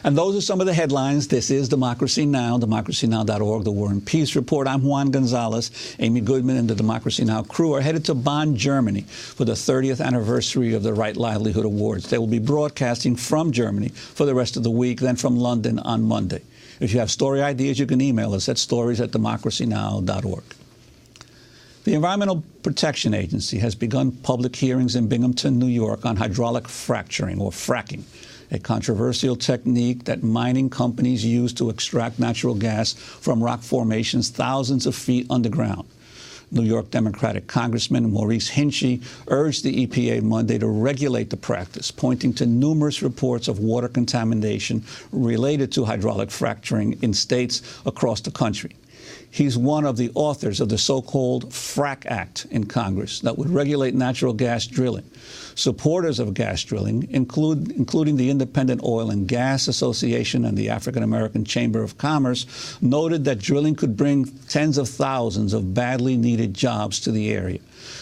And those are some of the headlines. This is Democracy Now!, democracynow.org, the War and Peace Report. I'm Juan Gonzalez. Amy Goodman and the Democracy Now! Crew are headed to Bonn, Germany for the 30th anniversary of the Right Livelihood Awards. They will be broadcasting from Germany for the rest of the week, then from London on Monday. If you have story ideas, you can email us at stories@democracynow.org. The Environmental Protection Agency has begun public hearings in Binghamton, New York on hydraulic fracturing, or fracking, a controversial technique that mining companies use to extract natural gas from rock formations thousands of feet underground. New York Democratic Congressman Maurice Hinchey urged the EPA Monday to regulate the practice, pointing to numerous reports of water contamination related to hydraulic fracturing in states across the country. He's one of the authors of the so-called FRAC Act in Congress that would regulate natural gas drilling. Supporters of gas drilling, including the Independent Oil and Gas Association and the African American Chamber of Commerce, noted that drilling could bring tens of thousands of badly needed jobs to the area.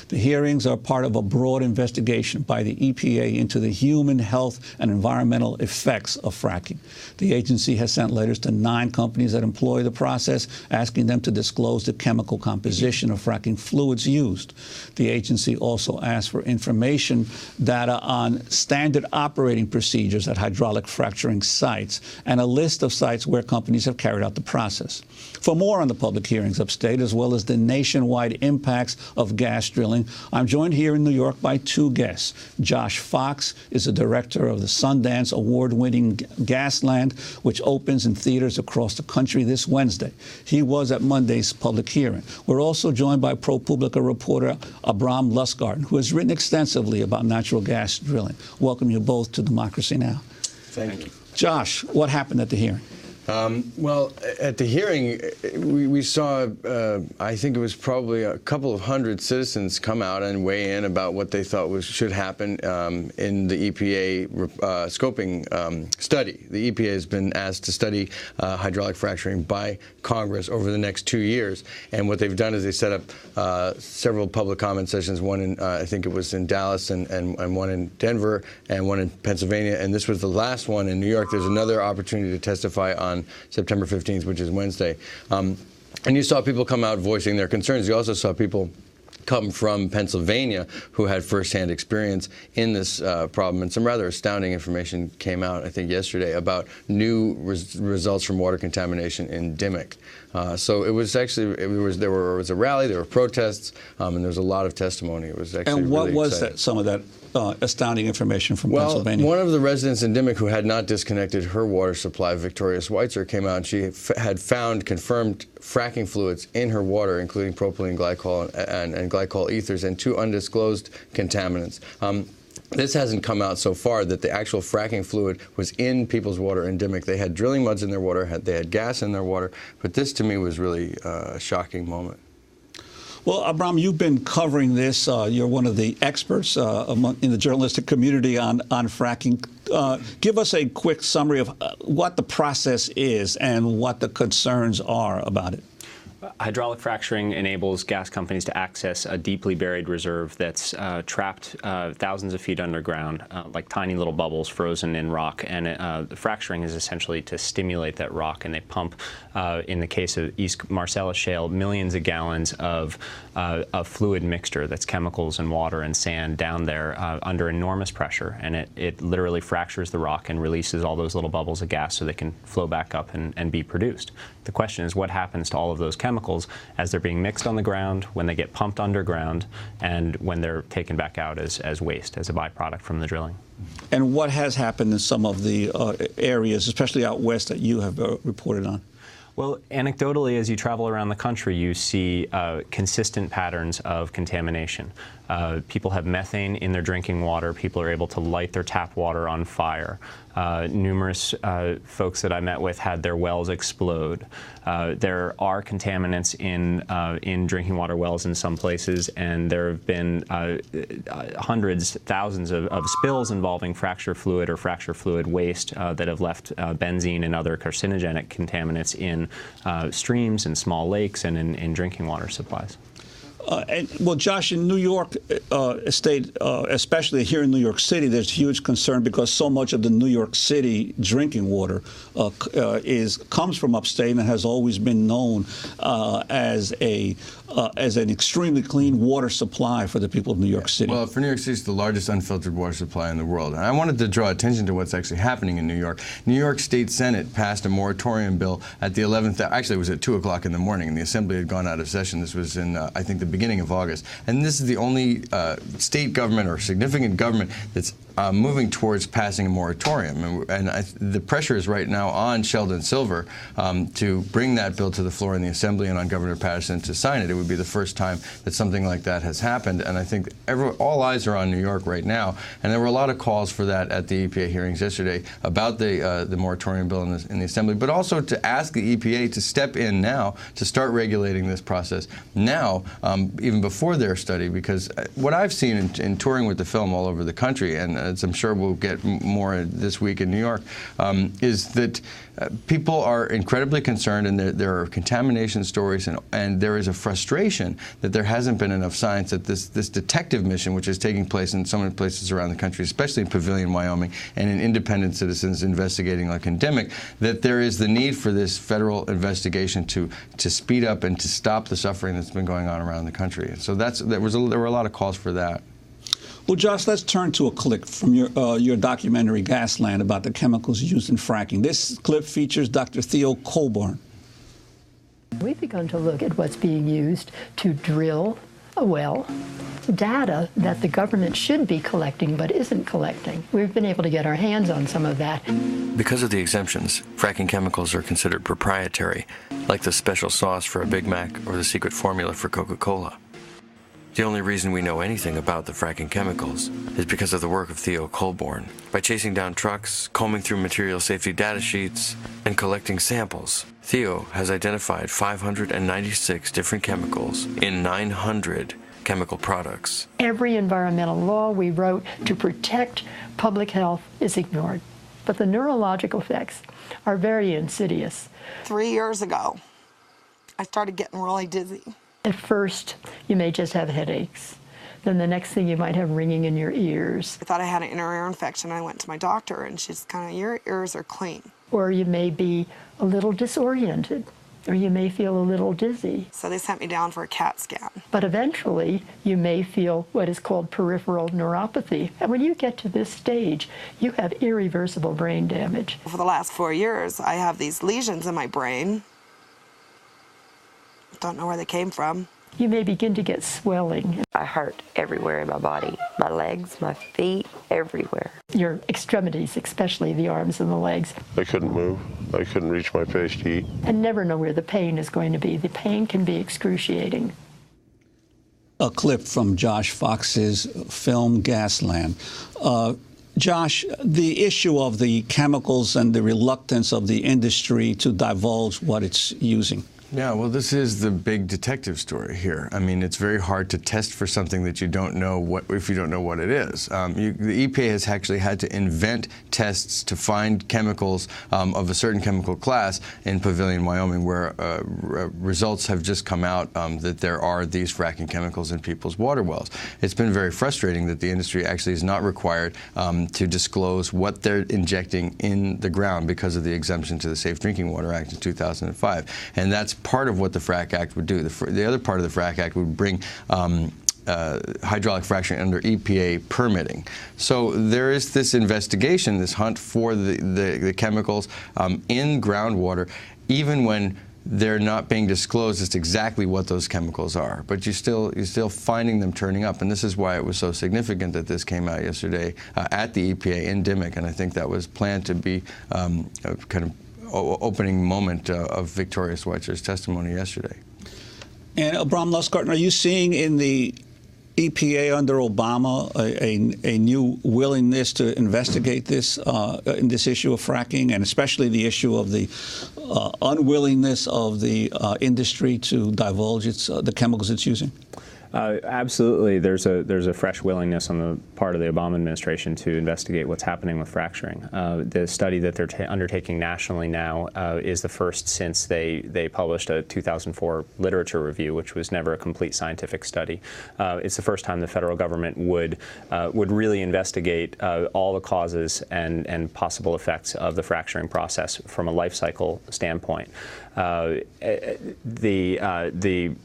The hearings are part of a broad investigation by the EPA into the human health and environmental effects of fracking. The agency has sent letters to 9 companies that employ the process, asking them to disclose the chemical composition of fracking fluids used. The agency also asked for information data on standard operating procedures at hydraulic fracturing sites and a list of sites where companies have carried out the process. For more on the public hearings upstate, as well as the nationwide impacts of gas drilling, I'm joined here in New York by 2 guests. Josh Fox is the director of the Sundance award-winning Gasland, which opens in theaters across the country this Wednesday. He was at Monday's public hearing. We're also joined by ProPublica reporter Abrahm Lustgarten, who has written extensively about natural gas drilling. Welcome you both to Democracy Now! Thank you. Josh, what happened at the hearing? Well, at the hearing, we saw, I think it was probably a couple of hundred citizens come out and weigh in about what they thought should happen in the EPA scoping study. The EPA has been asked to study hydraulic fracturing by Congress over the next 2 years. And what they've done is they set up several public comment sessions, one in, I think it was in Dallas, and one in Denver, and one in Pennsylvania. And this was the last one in New York. There's another opportunity to testify on September 15th, which is Wednesday. And you saw people come out voicing their concerns. You also saw people come from Pennsylvania who had firsthand experience in this problem. And some rather astounding information came out, I think, yesterday about new results from water contamination in Dimmock. So it was actually, there was a rally, there were protests, and there was a lot of testimony. It was actually And what really was exciting. that, some of that astounding information from Pennsylvania? Well, one of the residents in Dimmock who had not disconnected her water supply, Victoria Schweitzer, came out and she had found confirmed fracking fluids in her water, including propylene glycol and glycol ethers and 2 undisclosed contaminants. This hasn't come out so far that the actual fracking fluid was in people's water in Dimmock. They had drilling muds in their water, they had gas in their water, but this to me was really a shocking moment. Well, Abrahm, you've been covering this. You're one of the experts in the journalistic community on fracking. Give us a quick summary of what the process is and what the concerns are about it. Hydraulic fracturing enables gas companies to access a deeply buried reserve that's trapped thousands of feet underground, like tiny little bubbles frozen in rock. And the fracturing is essentially to stimulate that rock. And they pump, in the case of East Marcellus Shale, millions of gallons of fluid mixture that's chemicals and water and sand down there under enormous pressure. And it literally fractures the rock and releases all those little bubbles of gas so they can flow back up and be produced. The question is, what happens to all of those chemicals as they're being mixed on the ground, when they get pumped underground, and when they're taken back out as waste, as a byproduct from the drilling? And what has happened in some of the areas, especially out west, that you have reported on? Well, anecdotally, as you travel around the country, you see consistent patterns of contamination. People have methane in their drinking water. People are able to light their tap water on fire. Numerous folks that I met with had their wells explode. There are contaminants in drinking water wells in some places, and there have been hundreds, thousands of spills involving fracture fluid or fracture fluid waste that have left benzene and other carcinogenic contaminants in streams and small lakes and in drinking water supplies. Well, Josh, in New York State, especially here in New York City, there's huge concern because so much of the New York City drinking water comes from upstate and has always been known as an extremely clean water supply for the people of New York City. Well, for New York City, it's the largest unfiltered water supply in the world. And I wanted to draw attention to what's actually happening in New York. New York State Senate passed a moratorium bill at the 11th, actually it was at 2 o'clock in the morning, and the Assembly had gone out of session. This was in, I think, the beginning of August. And this is the only state government or significant government that's moving towards passing a moratorium. And the pressure is right now on Sheldon Silver to bring that bill to the floor in the Assembly and on Governor Patterson to sign it. It would be the first time that something like that has happened. And I think all eyes are on New York right now. And there were a lot of calls for that at the EPA hearings yesterday about the moratorium bill in the Assembly, but also to ask the EPA to step in now to start regulating this process now, even before their study, because what I've seen in touring with the film all over the country, and as I'm sure we'll get more this week in New York, is that people are incredibly concerned, and there are contamination stories, and there is a frustration that there hasn't been enough science, that this detective mission, which is taking place in so many places around the country, especially in Pavilion, Wyoming, and in independent citizens investigating like endemic, that there is the need for this federal investigation to speed up and to stop the suffering that's been going on around the country. And so there were a lot of calls for that. Well, Josh, let's turn to a clip from your documentary, Gasland, about the chemicals used in fracking. This clip features Dr. Theo Colborn. We've begun to look at what's being used to drill a well, data that the government should be collecting but isn't collecting. We've been able to get our hands on some of that. Because of the exemptions, fracking chemicals are considered proprietary, like the special sauce for a Big Mac or the secret formula for Coca-Cola. The only reason we know anything about the fracking chemicals is because of the work of Theo Colborn. By chasing down trucks, combing through material safety data sheets, and collecting samples, Theo has identified 596 different chemicals in 900 chemical products. Every environmental law we wrote to protect public health is ignored. But the neurological effects are very insidious. 3 years ago, I started getting really dizzy. At first, you may just have headaches. Then the next thing, you might have ringing in your ears. I thought I had an inner ear infection. I went to my doctor, and she's kind of, your ears are clean. Or you may be a little disoriented, or you may feel a little dizzy. So they sent me down for a CAT scan. But eventually, you may feel what is called peripheral neuropathy. And when you get to this stage, you have irreversible brain damage. For the last 4 years, I have these lesions in my brain. Don't know where they came from. You may begin to get swelling. I hurt everywhere in my body, my legs, my feet, everywhere. Your extremities, especially the arms and the legs. I couldn't move. I couldn't reach my face to eat. And never know where the pain is going to be. The pain can be excruciating. A clip from Josh Fox's film Gasland. Josh, the issue of the chemicals and the reluctance of the industry to divulge what it's using. Yeah, well, this is the big detective story here. I mean, it's very hard to test for something that you don't know if you don't know what it is. The EPA has actually had to invent tests to find chemicals of a certain chemical class in Pavilion, Wyoming, where results have just come out that there are these fracking chemicals in people's water wells. It's been very frustrating that the industry actually is not required to disclose what they're injecting in the ground because of the exemption to the Safe Drinking Water Act in 2005. And that's part of what the FRAC Act would do. The other part of the FRAC Act would bring hydraulic fracturing under EPA permitting. So there is this investigation, this hunt for the chemicals in groundwater, even when they're not being disclosed as exactly what those chemicals are. But you're still finding them turning up, and this is why it was so significant that this came out yesterday at the EPA in Dimmock, and I think that was planned to be a kind of opening moment of Victoria Schweitzer's testimony yesterday. And Abrahm Lustgarten, are you seeing in the EPA under Obama a new willingness to investigate this in this issue of fracking, and especially the issue of the unwillingness of the industry to divulge the chemicals it's using? Absolutely. There's a fresh willingness on the part of the Obama administration to investigate what's happening with fracturing. The study that they're undertaking nationally now is the first since they published a 2004 literature review, which was never a complete scientific study. It's the first time the federal government would really investigate all the causes and possible effects of the fracturing process from a life cycle standpoint. The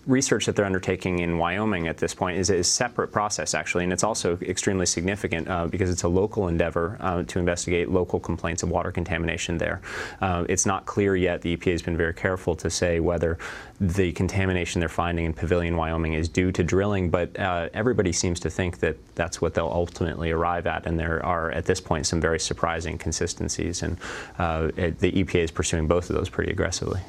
research that they're undertaking in Wyoming at this point is a separate process, actually, and it's also extremely significant because it's a local endeavor to investigate local complaints of water contamination there. It's not clear yet. The EPA has been very careful to say whether the contamination they're finding in Pavilion, Wyoming is due to drilling, but everybody seems to think that that's what they'll ultimately arrive at, and there are, at this point, some very surprising consistencies, and the EPA is pursuing both of those pretty aggressively.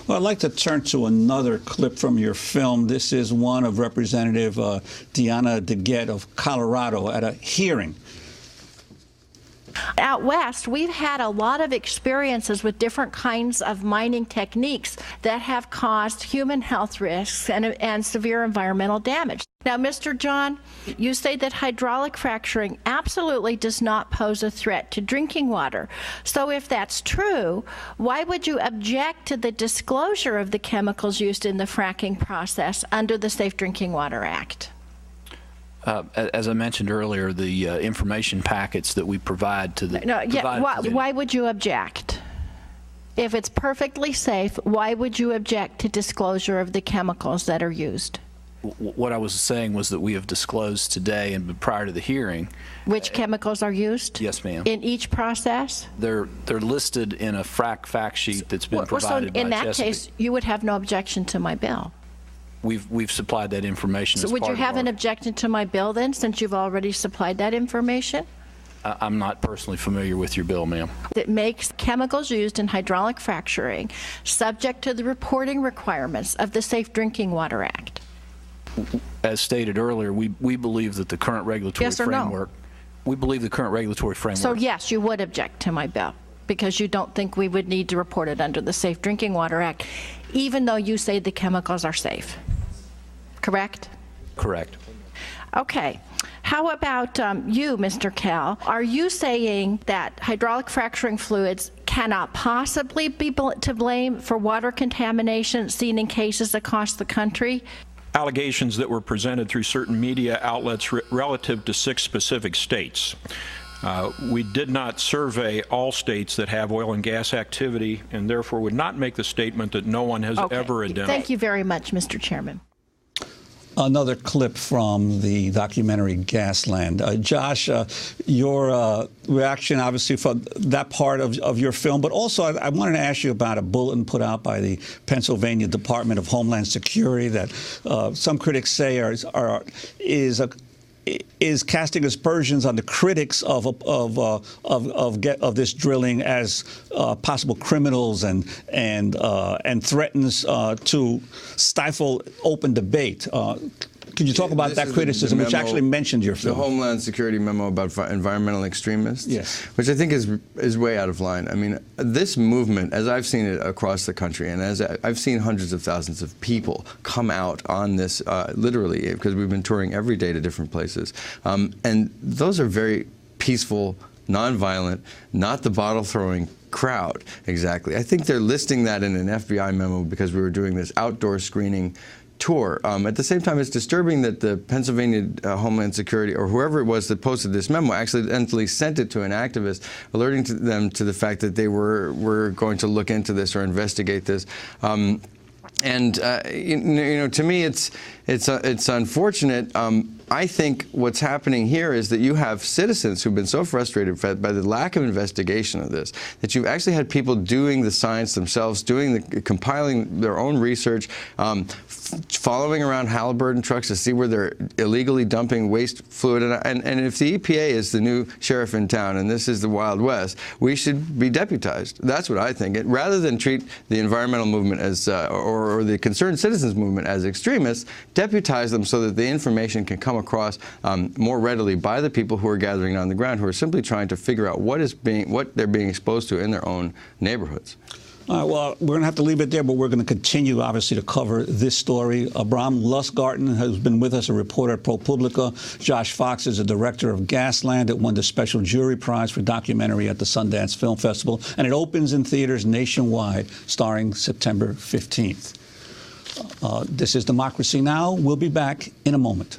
Well, I'd like to turn to another clip from your film. This is one of Representative Deanna DeGette of Colorado at a hearing. Out west, we've had a lot of experiences with different kinds of mining techniques that have caused human health risks and severe environmental damage. Now, Mr. John, you say that hydraulic fracturing absolutely does not pose a threat to drinking water. So if that's true, why would you object to the disclosure of the chemicals used in the fracking process under the Safe Drinking Water Act? As I mentioned earlier, the information packets that we provide to the... Why would you object? If it's perfectly safe, why would you object to disclosure of the chemicals that are used? What I was saying was that we have disclosed today and prior to the hearing. Which chemicals are used? Yes, ma'am. In each process? They're listed in a frac fact sheet that's been provided by So in that Chesapeake. case, you would have no objection to my bill? We've supplied that information. So as would part you of have our... an objection to my bill then, since you've already supplied that information? I'm not personally familiar with your bill, ma'am. That makes chemicals used in hydraulic fracturing subject to the reporting requirements of the Safe Drinking Water Act. As stated earlier, we believe that the current regulatory Yes or framework... No? We believe the current regulatory framework... So yes, you would object to my bill, because you don't think we would need to report it under the Safe Drinking Water Act, even though you say the chemicals are safe. Correct? Correct. Okay. How about you, Mr. Kell? Are you saying that hydraulic fracturing fluids cannot possibly be to blame for water contamination seen in cases across the country? Allegations that were presented through certain media outlets relative to 6 specific states. We did not survey all states that have oil and gas activity, and therefore would not make the statement that no one has ever identified. Thank you very much, Mr. Chairman. Another clip from the documentary Gasland. Josh, your reaction, obviously, for that part of your film, but also I wanted to ask you about a bulletin put out by the Pennsylvania Department of Homeland Security that some critics say is casting aspersions on the critics of this drilling as possible criminals and threatens to stifle open debate. Could you talk about that criticism, which actually mentioned your film? The Homeland Security memo about environmental extremists, yes, which I think is way out of line. I mean, this movement, as I've seen it across the country, and as I've seen hundreds of thousands of people come out on this, literally, because we've been touring every day to different places, and those are very peaceful, nonviolent, not the bottle-throwing crowd, exactly. I think they're listing that in an FBI memo because we were doing this outdoor screening tour. At the same time, it's disturbing that the Pennsylvania Homeland Security, or whoever it was that posted this memo, accidentally sent it to an activist, alerting them to the fact that they were going to look into this or investigate this. And you know, to me, it's unfortunate. I think what's happening here is that you have citizens who've been so frustrated by the lack of investigation of this, that you've actually had people doing the science themselves, compiling their own research, following around Halliburton trucks to see where they're illegally dumping waste fluid. And if the EPA is the new sheriff in town and this is the Wild West, we should be deputized. That's what I think. Rather than treat the environmental movement as, or the concerned citizens movement as extremists, deputize them so that the information can come across more readily by the people who are gathering on the ground, who are simply trying to figure out what they're being exposed to in their own neighborhoods. All right, well, we're going to have to leave it there, but we're going to continue, obviously, to cover this story. Abrahm Lustgarten has been with us, a reporter at ProPublica. Josh Fox is the director of Gasland. It won the Special Jury Prize for documentary at the Sundance Film Festival, and it opens in theaters nationwide starting September 15th. This is Democracy Now! We'll be back in a moment.